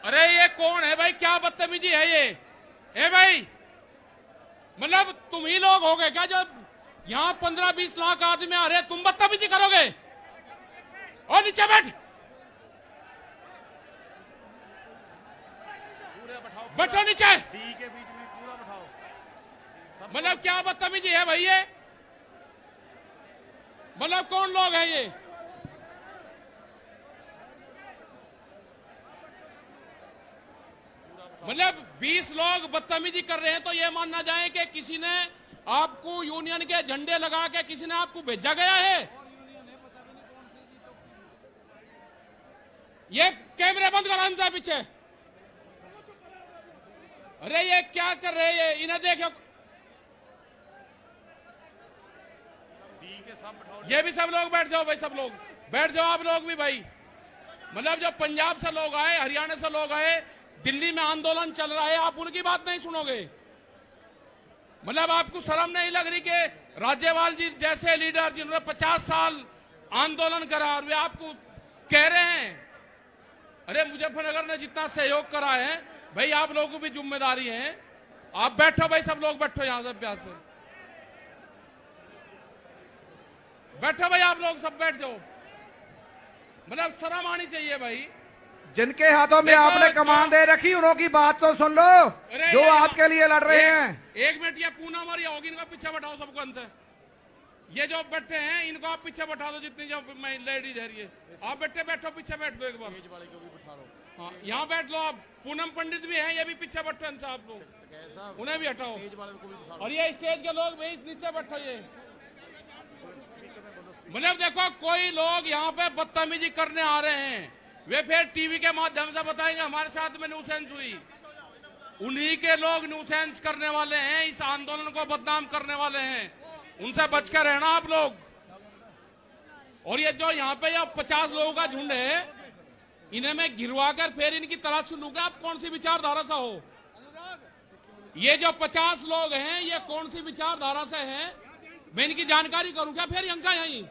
अरे ये कौन है भाई, क्या बदतमीजी है ये? ए भाई, मतलब तुम ही लोग हो गए क्या जो यहाँ 15-20 लाख आदमी आ रहे हैं, तुम बदतमीजी करोगे? और नीचे बैठ, बैठो नीचे। डी के बीच में पूरा बैठाओ। मतलब क्या बदतमीजी है भाई ये? मतलब कौन लोग हैं ये? मतलब 20 लोग बदतमीजी कर रहे हैं तो ये मानना जाए कि किसी ने आपको यूनियन के झंडे लगा के किसी ने आपको भेजा गया है? ये कैमरे बंद करो इनसे पीछे। अरे ये क्या कर रहे हैं ये? इन्हें देखो, ये भी सब लोग बैठ जाओ भाई, सब लोग बैठ जाओ, आप लोग भी भाई। मतलब जो पंजाब से लोग आए, हरियाणा से लोग आए, दिल्ली में आंदोलन चल रहा है, आप उनकी बात नहीं सुनोगे? मतलब आपको शर्म नहीं लग रही कि राज्यपाल जी जैसे लीडर जिन्होंने 50 साल आंदोलन करा और वे आपको कह रहे हैं? अरे मुजफ्फरनगर ने जितना सहयोग करा है भाई, आप लोगों को भी जिम्मेदारी है। आप बैठो भाई, सब लोग बैठो, यहां से प्यार से बैठो भाई, आप लोग सब बैठ जाओ। मतलब शर्म आनी चाहिए भाई। जिनके हाथों में आपने कमान दे रखी उन्हों की बात तो सुन लो, जो आपके लिए लड़ रहे हैं। एक मिनट, ये पूनम और होगी, इनको पीछे बैठाओ सबको इनसे। ये जो बैठे हैं इनको आप पीछे बैठा दो, जितनी जो लेडीज है ये आप बैठो, पीछे बैठ दो एक बार। वाले को भी बिठा लो। हाँ, यहाँ बैठ लो आप। पूनम पंडित भी हैं, ये भी पीछे बैठो इनसे, आप लोग उन्हें भी हटाओ। वाले को भी बिठा लो। और ये स्टेज के लोग भी नीचे बैठो। ये मतलब देखो, कोई लोग यहाँ पे बदतमीजी करने आ रहे हैं, वे फिर टीवी के माध्यम से बताएंगे हमारे साथ में न्यूसेंस हुई। उन्हीं के लोग न्यूसेंस करने वाले हैं, इस आंदोलन को बदनाम करने वाले हैं, उनसे बच कर रहना आप लोग। और ये जो यहाँ पे 50 लोगों का झुंड है, इन्हें मैं गिरवा कर फिर इनकी तलाश लूंगा आप कौन सी विचारधारा से हो। ये जो 50 लोग हैं, ये कौन सी विचारधारा से हैं, मैं इनकी जानकारी करूं क्या फिर यंका यहीं?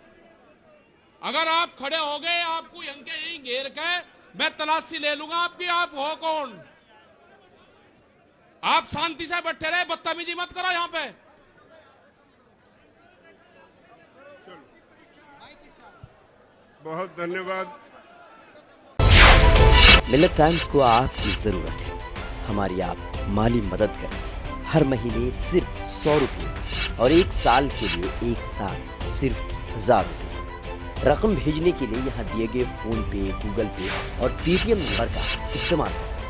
अगर आप खड़े हो गए, आपको यंके यहीं घेर के मैं तलाशी ले लूंगा आपकी। आप हो कौन? आप शांति से बैठे रहे, बदतमीजी मत करो यहाँ पे। बहुत धन्यवाद। मिल्लत टाइम्स को आपकी जरूरत है, हमारी आप माली मदद करें। हर महीने सिर्फ 100 रुपये और 1 साल के लिए एक साथ सिर्फ 1000 रुपये। रकम भेजने के लिए यहाँ दिए गए फोन पे, गूगल पे और पेटीएम नंबर का इस्तेमाल कर सकते हैं।